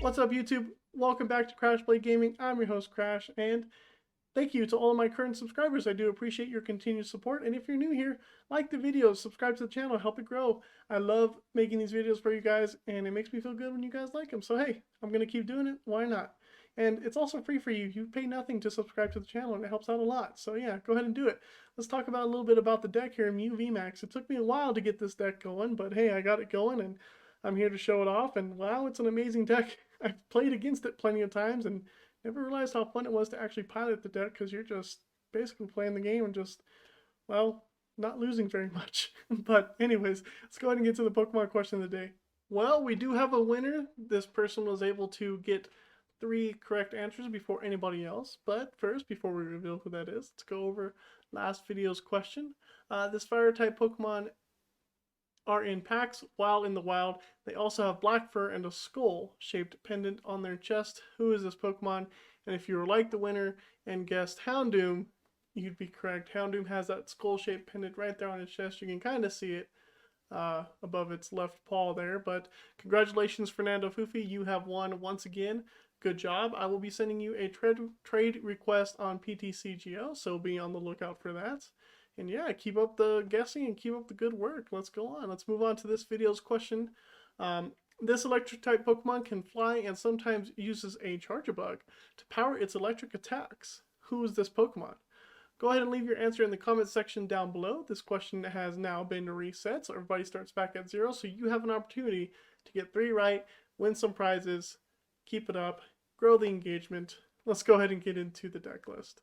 What's up, YouTube? Welcome back to Crash Play Gaming. I'm your host, Crash, and thank you to all of my current subscribers. I do appreciate your continued support, and if you're new here, like the videos, subscribe to the channel, help it grow. I love making these videos for you guys, and it makes me feel good when you guys like them. So hey, I'm going to keep doing it. Why not? And it's also free for you. You pay nothing to subscribe to the channel, and it helps out a lot. So yeah, go ahead and do it. Let's talk about a little bit about the deck here in Mew VMAX. It took me a while to get this deck going, but hey, I got it going, and I'm here to show it off. And wow, it's an amazing deck. I've played against it plenty of times, and never realized how fun it was to actually pilot the deck, because you're just basically playing the game and just, well, not losing very much. But anyways, let's go ahead and get to the Pokemon question of the day. Well, we do have a winner. This person was able to get 3 correct answers before anybody else. But first, before we reveal who that is, let's go over last video's question. This fire-type Pokemon are in packs while in the wild. They also have black fur and a skull-shaped pendant on their chest. Who is this Pokemon? And if you were like the winner and guessed Houndoom, you'd be correct. Houndoom has that skull-shaped pendant right there on its chest. You can kind of see it above its left paw there. But congratulations, Fernando Fufi. You have won once again. Good job. I will be sending you a trade request on PTCGO, so be on the lookout for that. And yeah, keep up the guessing and keep up the good work. Let's go on. Let's move on to this video's question. This electric type Pokemon can fly and sometimes uses a Charjabug to power its electric attacks. Who is this Pokemon? Go ahead and leave your answer in the comment section down below. This question has now been reset, so everybody starts back at 0. So you have an opportunity to get 3 right, win some prizes, keep it up, grow the engagement. Let's go ahead and get into the deck list.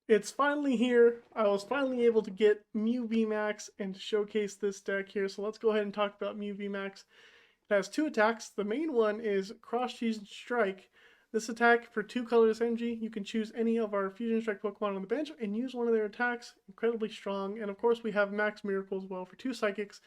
It's finally here. I was finally able to get Mew VMAX and showcase this deck here. So let's go ahead and talk about Mew VMAX. It has 2 attacks. The main one is Cross Fusion Strike. This attack for 2 colorless energy, you can choose any of our Fusion Strike Pokemon on the bench and use one of their attacks. Incredibly strong. And of course we have Max Miracle as well for 2 psychics.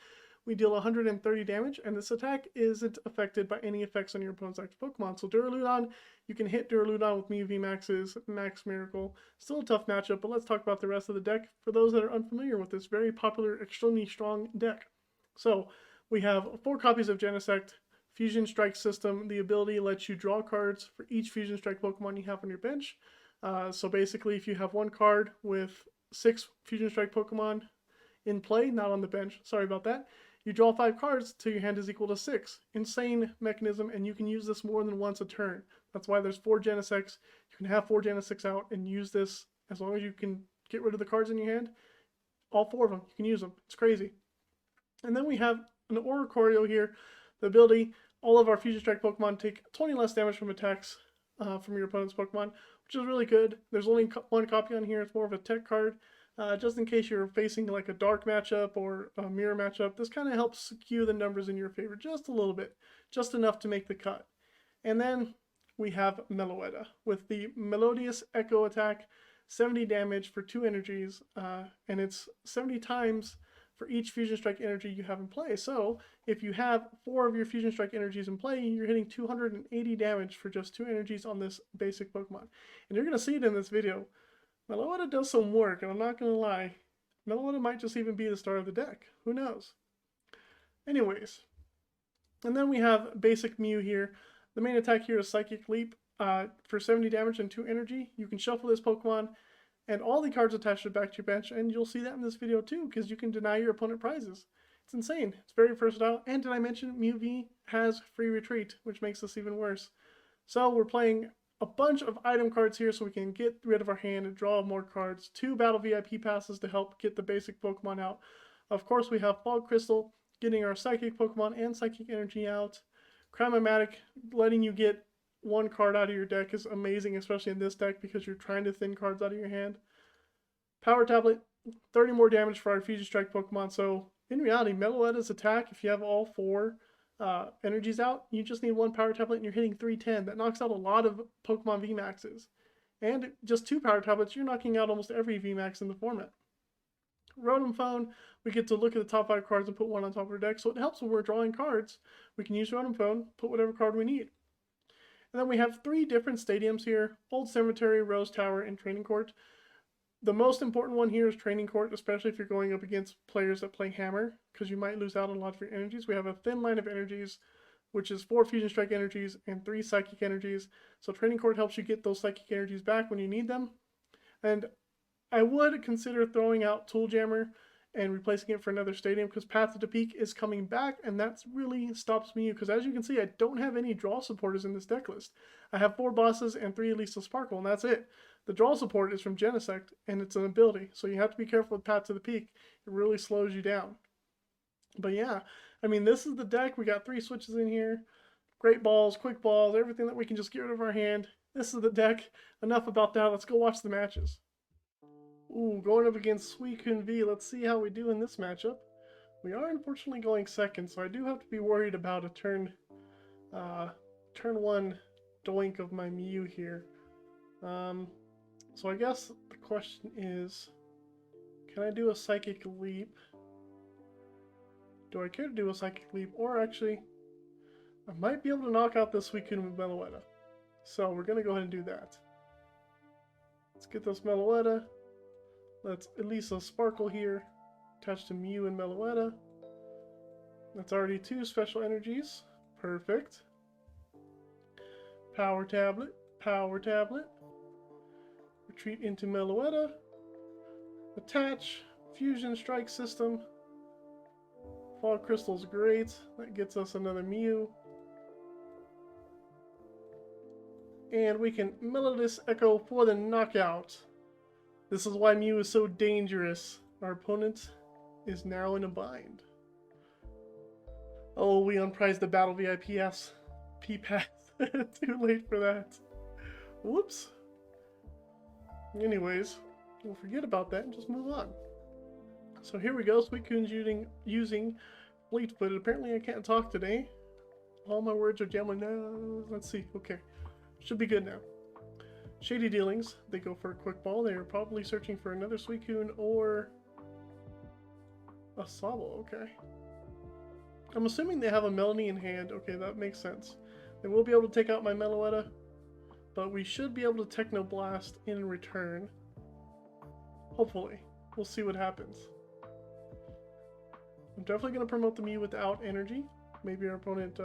We deal 130 damage, and this attack isn't affected by any effects on your opponent's active Pokemon. So Duraludon, you can hit Duraludon with Mew VMAX's Max Miracle. Still a tough matchup, but let's talk about the rest of the deck for those that are unfamiliar with this very popular, extremely strong deck. So we have 4 copies of Genesect Fusion Strike System. The ability lets you draw cards for each Fusion Strike Pokemon you have on your bench. So basically, if you have 1 card with 6 Fusion Strike Pokemon in play, not on the bench, sorry about that, you draw 5 cards till your hand is equal to 6. Insane mechanism, and you can use this more than once a turn. That's why there's 4 Genesects. You can have 4 Genesects out and use this as long as you can get rid of the cards in your hand. All 4 of them, you can use them. It's crazy. And then we have an Oricorio here. The ability, all of our Fusion Strike Pokemon take 20 less damage from attacks from your opponent's Pokemon, which is really good. There's only 1 copy on here. It's more of a tech card. Just in case you're facing like a dark matchup or a mirror matchup, this kind of helps skew the numbers in your favor just a little bit, just enough to make the cut. And then we have Meloetta with the Melodious Echo attack, 70 damage for 2 energies, and it's 70 times for each Fusion Strike energy you have in play. So if you have 4 of your Fusion Strike energies in play, you're hitting 280 damage for just 2 energies on this basic Pokemon. And you're going to see it in this video. Meloetta does some work, and I'm not going to lie, Meloetta might just even be the star of the deck. Who knows? Anyways, and then we have basic Mew here. The main attack here is Psychic Leap for 70 damage and 2 energy. You can shuffle this Pokemon, and all the cards attached it back to your bench, and you'll see that in this video too, because you can deny your opponent prizes. It's insane. It's very versatile, and did I mention Mew V has free retreat, which makes this even worse. So we're playing a bunch of item cards here so we can get rid of our hand and draw more cards. 2 Battle VIP passes to help get the basic Pokemon out. Of course, we have Fog Crystal, getting our Psychic Pokemon and Psychic Energy out. Cram-o-matic, letting you get 1 card out of your deck is amazing, especially in this deck because you're trying to thin cards out of your hand. Power Tablet, 30 more damage for our Fusion Strike Pokemon. So in reality, Meloetta's attack, if you have all 4 energies out, you just need 1 Power Tablet and you're hitting 310. That knocks out a lot of Pokemon VMAXs. And just 2 Power Tablets, you're knocking out almost every VMAX in the format. Rotom Phone, we get to look at the top 5 cards and put 1 on top of our deck, so it helps when we're drawing cards. We can use Rotom Phone, put whatever card we need. And then we have 3 different stadiums here: Old Cemetery, Rose Tower, and Training Court. The most important one here is Training Court, especially if you're going up against players that play Hammer, because you might lose out on a lot of your energies. We have a thin line of energies which is 4 Fusion Strike energies and 3 Psychic energies. So Training Court helps you get those Psychic energies back when you need them. And I would consider throwing out Tool Jammer and replacing it for another stadium, because Path to the Peak is coming back, and that really stops me, because as you can see, I don't have any draw supporters in this deck list. I have 4 bosses and 3 Elesa Sparkle, and that's it. The draw support is from Genesect, and it's an ability, so you have to be careful with Path to the Peak. It really slows you down. But yeah, I mean, this is the deck. We got 3 switches in here. Great balls, quick balls, everything that we can just get rid of our hand. This is the deck. Enough about that. Let's go watch the matches. Ooh, going up against Suicune V. Let's see how we do in this matchup. We are unfortunately going second, so I do have to be worried about a turn 1 doink of my Mew here. So I guess the question is, can I do a Psychic Leap? Do I care to do a Psychic Leap? Or actually, I might be able to knock out this Suicune with Meloetta. So we're going to go ahead and do that. Let's get this Meloetta. Let's Elesa Sparkle here, attached to Mew and Meloetta. That's already 2 special energies. Perfect. Power Tablet, Power Tablet. Retreat into Meloetta. Attach, Fusion Strike System. Fog Crystal's great. That gets us another Mew. And we can Melodious Echo for the knockout. This is why Mew is so dangerous. Our opponent is now in a bind. Oh, we unprized the Battle VIP Pass. Too late for that. Whoops. Anyways, we'll forget about that and just move on. So here we go. Suicune's using Fleetfoot. Apparently I can't talk today. All my words are jambling now. Let's see. Okay. Should be good now. Shady Dealings, they go for a quick ball. They are probably searching for another Suicune or a Sobble. Okay. I'm assuming they have a Melony in hand. Okay, that makes sense. They will be able to take out my Meloetta, but we should be able to Techno Blast in return. Hopefully. We'll see what happens. I'm definitely going to promote the Mew without energy. Maybe our opponent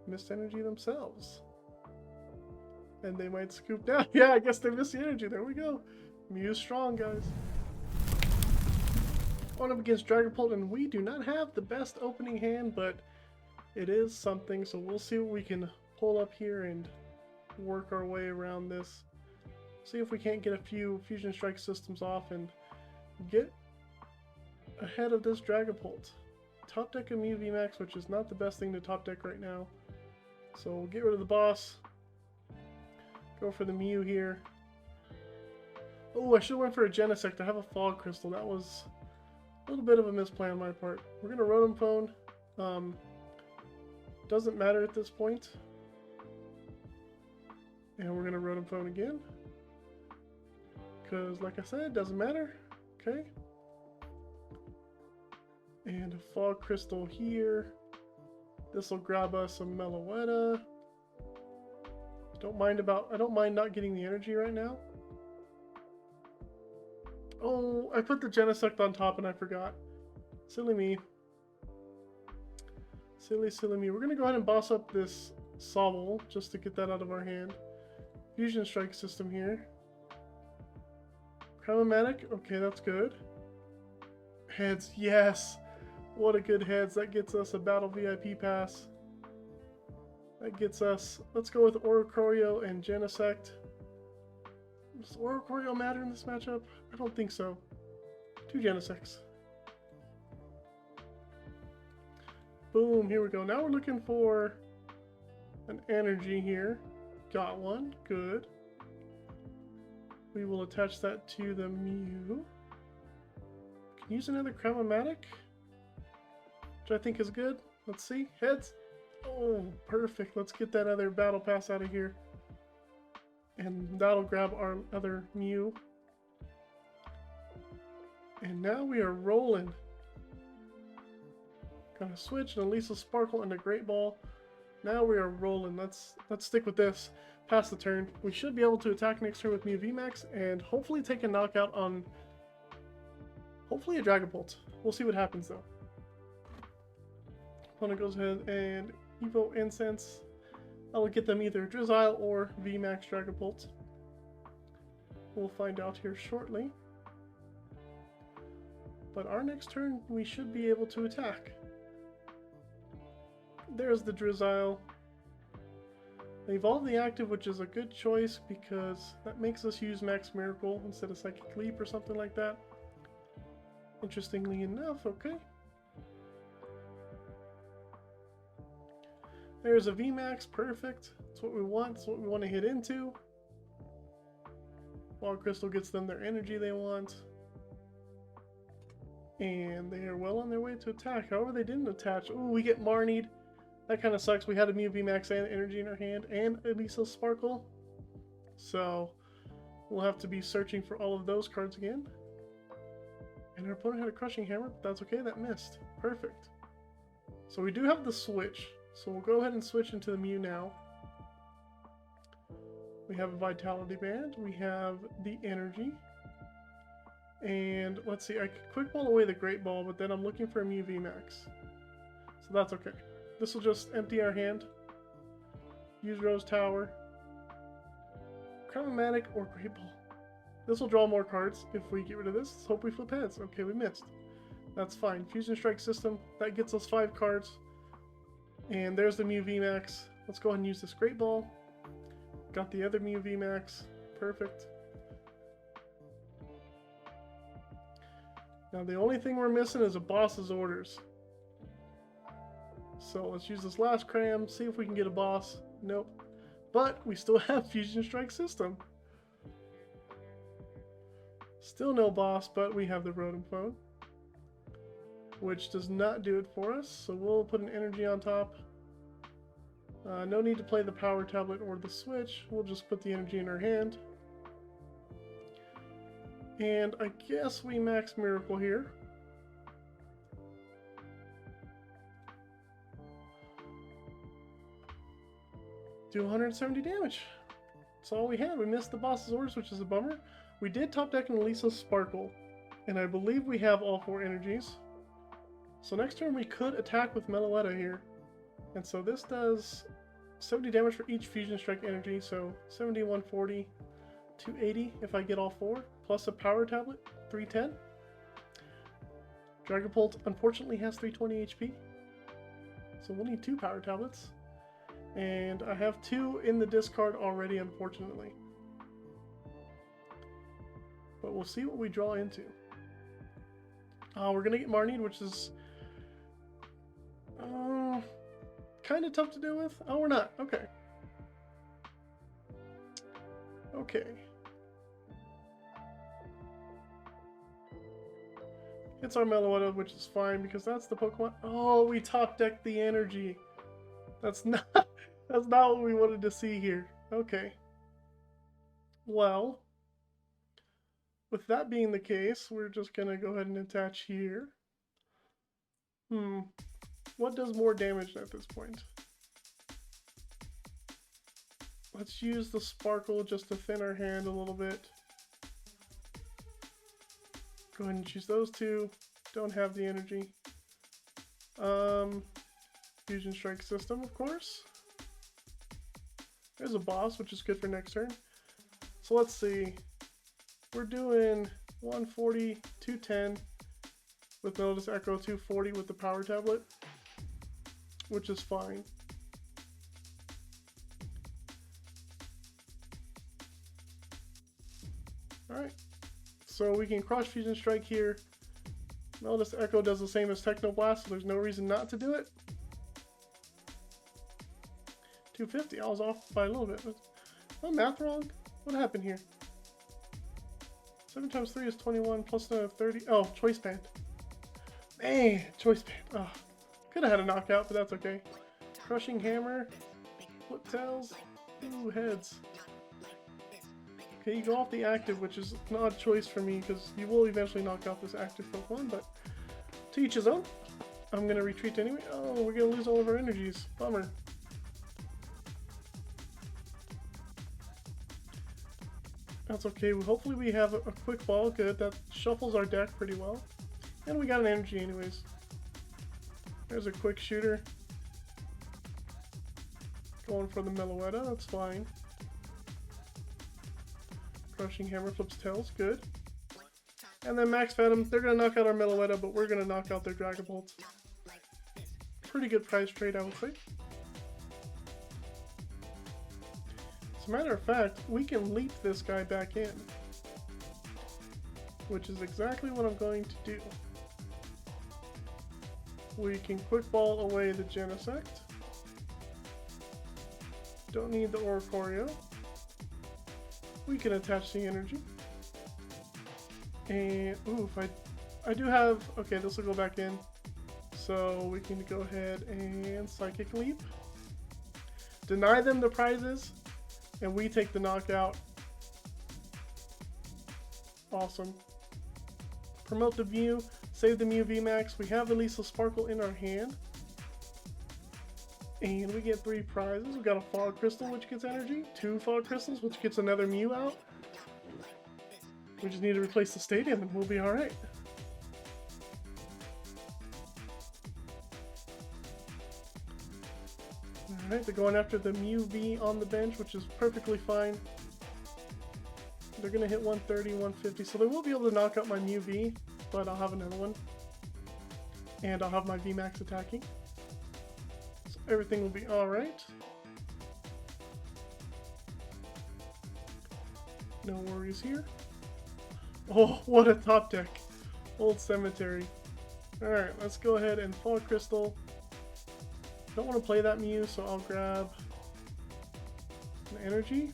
missed energy themselves. And they might scoop down. Yeah, I guess they missed the energy. There we go. Mew's strong, guys. Going up against Dragapult, and we do not have the best opening hand, but it is something. So we'll see what we can pull up here and work our way around this. See if we can't get a few Fusion Strike systems off and get ahead of this Dragapult. Top deck a Mew VMAX, which is not the best thing to top deck right now. So we'll get rid of the boss. Go for the Mew here. Oh, I should have went for a Genesect. I have a Fog Crystal. That was a little bit of a misplay on my part. We're going to Rotom Phone. Doesn't matter at this point. And we're going to Rotom Phone again. Because, like I said, doesn't matter. Okay. And a Fog Crystal here. This will grab us a Meloetta. I don't mind not getting the energy right now. Oh, I put the Genesect on top and I forgot. Silly me. Silly me. We're gonna go ahead and boss up this Sobble just to get that out of our hand. Fusion Strike system here. Cram-o-matic, okay, that's good. Heads, yes! What a good heads. That gets us a Battle VIP Pass. That gets us, let's go with Oricorio and Genesect. Does Oricorio matter in this matchup? I don't think so. 2 Genesects. Boom, here we go. Now we're looking for an energy here. Got one, good. We will attach that to the Mew. Can use another Cram-o-matic, which I think is good. Let's see, heads. Oh, perfect. Let's get that other Battle Pass out of here. And that'll grab our other Mew. And now we are rolling. Gonna switch an Elesa Sparkle and a Great Ball. Now we are rolling. Let's stick with this. Pass the turn. We should be able to attack next turn with Mew VMAX and hopefully take a knockout on hopefully a Dragapult. We'll see what happens though. Opponent goes ahead and Evo Incense. I'll get them either Drizzile or VMAX Dragapult. We'll find out here shortly. But our next turn, we should be able to attack. There's the Drizzile. I evolved the active, which is a good choice because that makes us use Max Miracle instead of Psychic Leap or something like that. Interestingly enough, okay. There's a VMAX, perfect. That's what we want, that's what we want to hit into. Fog Crystal gets them their energy they want. And they are well on their way to attack. However, they didn't attach. Ooh, we get Marnied. That kind of sucks. We had a Mew VMAX and energy in our hand and Elesa Sparkle. So we'll have to be searching for all of those cards again. And our opponent had a Crushing Hammer, but that's okay. That missed. Perfect. So we do have the switch. So we'll go ahead and switch into the Mew now. We have a Vitality Band. We have the energy. And let's see. I could Quick Ball away the Great Ball, but then I'm looking for a Mew VMAX. So that's okay. This will just empty our hand. Use Rose Tower. Cram-o-matic or Great Ball. This will draw more cards if we get rid of this. Let's hope we flip heads. Okay, we missed. That's fine. Fusion Strike System. That gets us 5 cards. And there's the Mew VMAX. Let's go ahead and use this Great Ball. Got the other Mew VMAX. Perfect. Now the only thing we're missing is a boss's orders. So let's use this last cram, see if we can get a boss. Nope. But we still have Fusion Strike System. Still no boss, but we have the Rotom Phone, which does not do it for us. So we'll put an energy on top. No need to play the Power Tablet or the Switch. We'll just put the energy in our hand. And I guess we Max Miracle here. Do 170 damage. That's all we had. We missed the boss's orders, which is a bummer. We did top deck an Elesa Sparkle, and I believe we have all 4 energies. So next turn we could attack with Meloetta here. And so this does 70 damage for each Fusion Strike energy, so 70, 140, 280 if I get all 4, plus a Power Tablet, 310. Dragapult unfortunately has 320 HP, so we'll need 2 Power Tablets. And I have 2 in the discard already, unfortunately. But we'll see what we draw into. We're going to get Marnied, which is kind of tough to deal with. Oh, we're not. Okay. Okay. It's our Meloetta, which is fine because that's the Pokemon. Oh, we top decked the energy. That's not what we wanted to see here. Okay. Well, with that being the case, we're just gonna go ahead and attach here. What does more damage at this point? Let's use the Sparkle just to thin our hand a little bit. Go ahead and choose those 2. Don't have the energy. Fusion Strike System, of course. There's a boss, which is good for next turn. So let's see. We're doing 140, 210 with Notice Echo, 240 with the Power Tablet, which is fine. Alright, so we can cross Fusion Strike here. Notice Echo does the same as Techno Blast, so there's no reason not to do it. 250, I was off by a little bit. Was my math wrong? What happened here? 7 times 3 is 21, plus another 30. Oh, Choice Band. Man, Choice Band. Oh, could have had a knockout, but that's okay. Crushing Hammer. Flip Tails. Ooh, heads. Okay, you go off the active, which is an odd choice for me, because you will eventually knock out this active Pokemon, but to each his own. I'm going to retreat anyway. Oh, we're going to lose all of our energies. Bummer. That's okay. Hopefully we have a Quick Ball. Good. That shuffles our deck pretty well. And we got an energy anyways. There's a Quick Shooter. Going for the Meloetta, that's fine. Crushing Hammer flips tails, good. And then Max Phantom, they're going to knock out our Meloetta, but we're going to knock out their Dragon Bolt. Pretty good price trade, I would say. As a matter of fact, we can leap this guy back in, which is exactly what I'm going to do. We can quick ball away the Genesect. Don't need the Oricorio. We can attach the energy. And, ooh, if I do have, okay, this will go back in. So we can go ahead and Psychic Leap. Deny them the prizes, and we take the knockout. Awesome. Promote the Mew, save the Mew VMAX. We have Elesa Sparkle in our hand. And we get 3 prizes. We got a Fog Crystal, which gets energy. 2 Fog Crystals, which gets another Mew out. We just need to replace the stadium and we'll be alright. Alright, they're going after the Mew V on the bench, which is perfectly fine. They're going to hit 130, 150, so they will be able to knock out my Mew V, but I'll have another one. And I'll have my VMAX attacking. So everything will be alright. No worries here. Oh, what a top deck. Old Cemetery. Alright, let's go ahead and Fog Crystal. Don't want to play that Mew, so I'll grab an energy.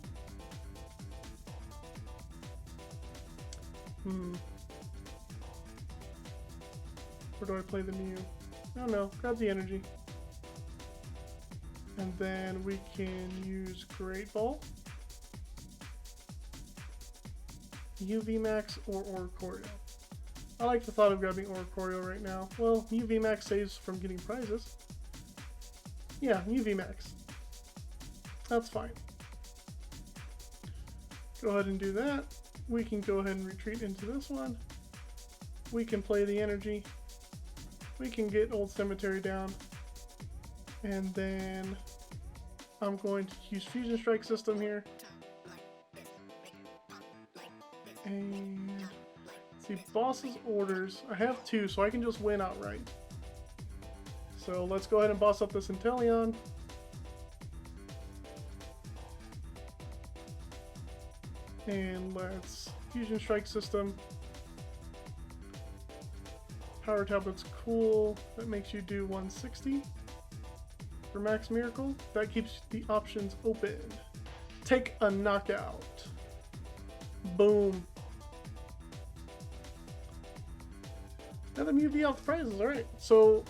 Where do I play the Mew? I don't know. Grab the energy. And then we can use Great Ball, Mew VMAX, or Oricorio. I like the thought of grabbing Oricorio right now. Well, Mew VMAX saves from getting prizes. Yeah, Mew VMAX. That's fine. Go ahead and do that. We can go ahead and retreat into this one. We can play the energy. We can get Old Cemetery down. And then I'm going to use Fusion Strike System here. And let's see, boss's orders. I have 2, so I can just win outright. So let's go ahead and boss up this Inteleon. And let's Fusion Strike System. Power Tablet's cool. That makes you do 160. For Max Miracle, that keeps the options open. Take a knockout. Boom. Another Mew V off the prizes, alright. So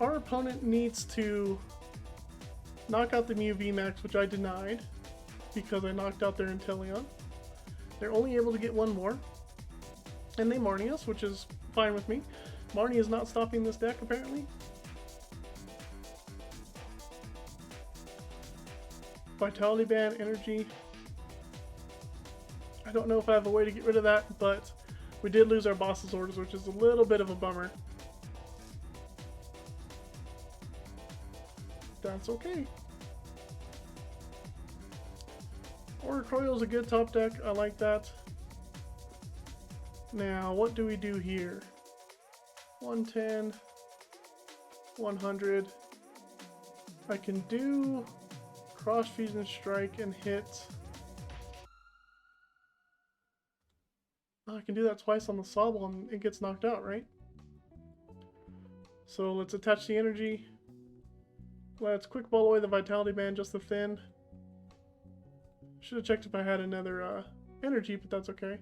our opponent needs to knock out the Mew VMAX, which I denied because I knocked out their Inteleon. They're only able to get 1 more. And they Marnie us, which is fine with me. Marnie is not stopping this deck, apparently. Vitality Band Energy. I don't know if I have a way to get rid of that, but we did lose our boss's orders, which is a little bit of a bummer. That's okay. Oricorio is a good top deck. I like that. Now, what do we do here? 110, 100. I can do Cross Fusion Strike and hit. Oh, I can do that twice on the Sobble and it gets knocked out, right? So let's attach the energy. Let's quick ball away the Vitality Band just to thin. Should have checked if I had another energy, but that's okay.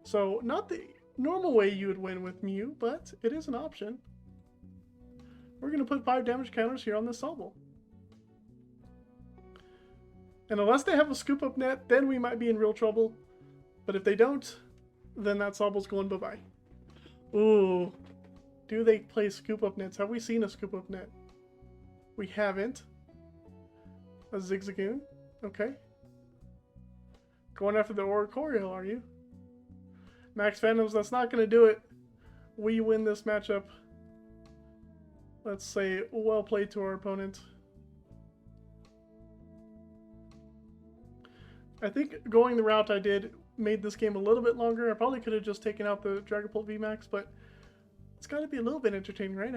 So, not the normal way you would win with Mew, but it is an option. We're going to put 5 damage counters here on this Sobble. And unless they have a scoop up net, then we might be in real trouble. But if they don't, then that Sobble's going bye-bye. Ooh. Do they play scoop up nets? Have we seen a scoop up net? We haven't. A Zigzagoon. Okay. Going after the Oricorio, are you? Max Phantoms, that's not going to do it. We win this matchup. Let's say well played to our opponent. I think going the route I did made this game a little bit longer. I probably could have just taken out the Dragapult VMAX, but it's got to be a little bit entertaining, right?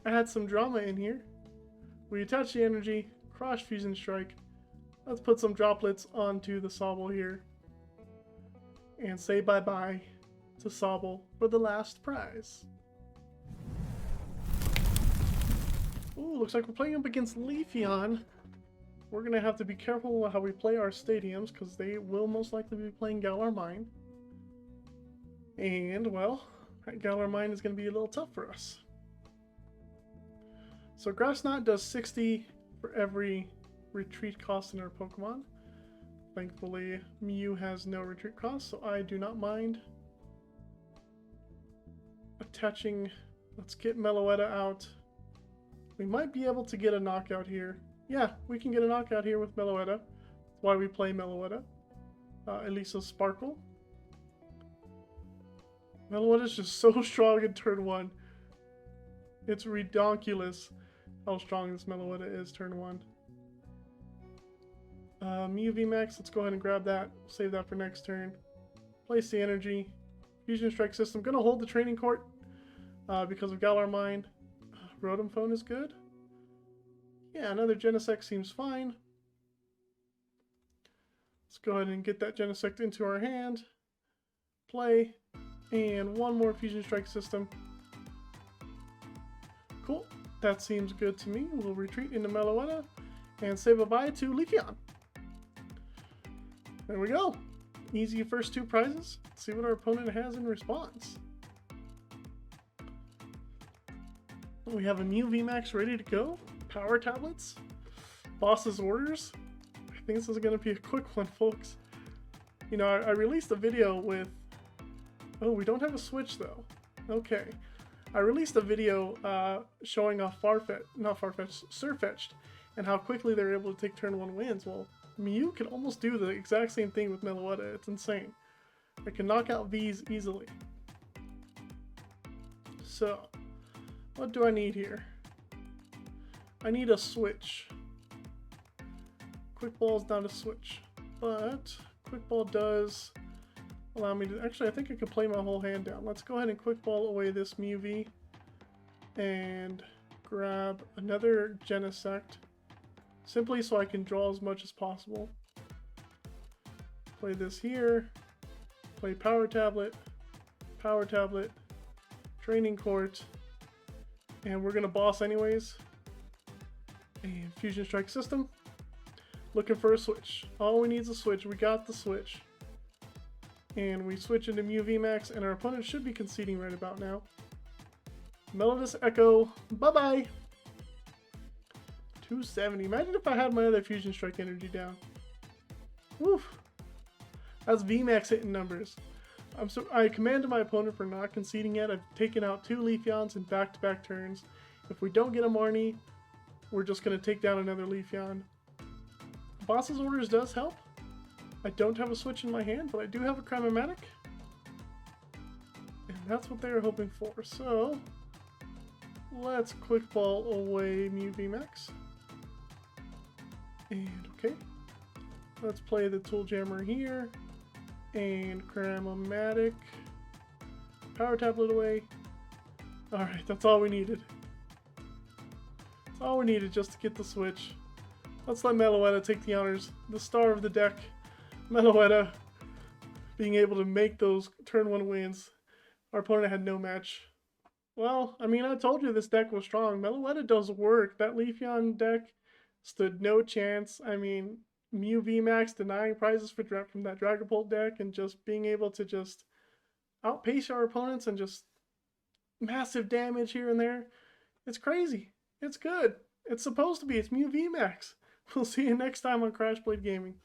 I had some drama in here. We attach the energy, cross Fusion Strike. Let's put some droplets onto the Sobble here and say bye-bye to Sobble for the last prize. Ooh, looks like we're playing up against Leafeon. We're going to have to be careful how we play our stadiums because they will most likely be playing Galar Mine. And, well, that Galar Mine is going to be a little tough for us. So Grass Knot does 60 for every retreat cost in our Pokemon. Thankfully, Mew has no retreat cost, so I do not mind attaching. Let's get Meloetta out. We might be able to get a knockout here. Yeah, we can get a knockout here with Meloetta. That's why we play Meloetta. Elesa Sparkle. Meloetta's just so strong in turn 1. It's redonkulous how strong this Meloetta is turn 1. Mew VMAX, let's go ahead and grab that. Save that for next turn. Place the energy. Fusion Strike System. Gonna hold the Training Court because of Galar Mine. Rotom Phone is good. Yeah, another Genesect seems fine. Let's go ahead and get that Genesect into our hand. Play. And one more Fusion Strike System. Cool. That seems good to me. We'll retreat into Meloetta and say bye-bye to Leafeon. There we go. Easy first 2 prizes. Let's see what our opponent has in response. We have a Mew VMAX ready to go. Power Tablets. Boss's Orders. I think this is going to be a quick one, folks. You know, I released a video with... Oh, we don't have a Switch, though. Okay. I released a video showing off Surfetched, and how quickly they're able to take turn 1 wins. Well, Mew can almost do the exact same thing with Meloetta. It's insane. I can knock out Vs easily. So, what do I need here? I need a Switch. Quick Ball's not a Switch, but Quick Ball does allow me to... Actually, I think I can play my whole hand down. Let's go ahead and Quick Ball away this Mew V and grab another Genesect, simply so I can draw as much as possible. Play this here, play Power Tablet, Training Court, and we're gonna boss anyways. And Fusion Strike System. Looking for a Switch. All we need is a Switch. We got the Switch. And we switch into Mew VMAX, and our opponent should be conceding right about now. Melodus Echo, bye-bye! 270. Imagine if I had my other Fusion Strike energy down. Woof! That's VMAX hitting numbers. I commended my opponent for not conceding yet. I've taken out 2 Leafeons in back-to-back turns. If we don't get a Marnie, we're just going to take down another Leafeon. Boss's Orders does help. I don't have a Switch in my hand, but I do have a Cram-o-matic. And that's what they were hoping for. So, let's Quick Ball away Mew VMAX. And okay. Let's play the Tool Jammer here. And Cram-o-matic. Power Tablet away. Alright, that's all we needed. That's all we needed just to get the Switch. Let's let Meloetta take the honors. The star of the deck. Meloetta being able to make those turn 1 wins. Our opponent had no match. Well, I mean, I told you this deck was strong. Meloetta does work. That Leafeon deck stood no chance. I mean, Mew VMAX denying prizes from that Dragapult deck and just being able to just outpace our opponents and just massive damage here and there. It's crazy. It's good. It's supposed to be. It's Mew VMAX. We'll see you next time on Crash Blade Gaming.